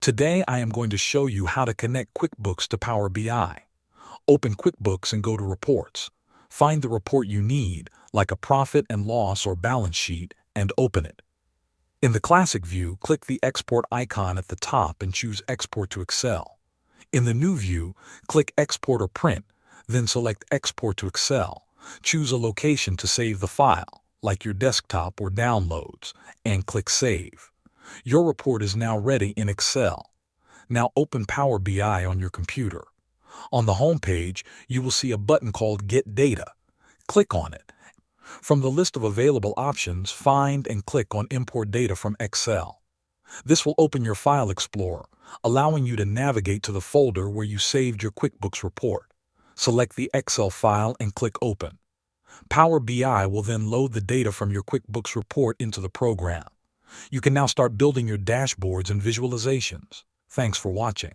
Today I am going to show you how to connect QuickBooks to Power BI. Open QuickBooks and go to Reports. Find the report you need, like a profit and loss or balance sheet, and open it. In the classic view, click the Export icon at the top and choose Export to Excel. In the new view, click Export or Print, then select Export to Excel. Choose a location to save the file, like your desktop or downloads, and click Save. Your report is now ready in Excel. Now open Power BI on your computer. On the home page, you will see a button called Get Data. Click on it. From the list of available options, find and click on Import Data from Excel. This will open your File Explorer, allowing you to navigate to the folder where you saved your QuickBooks report. Select the Excel file and click Open. Power BI will then load the data from your QuickBooks report into the program. You can now start building your dashboards and visualizations. Thanks for watching.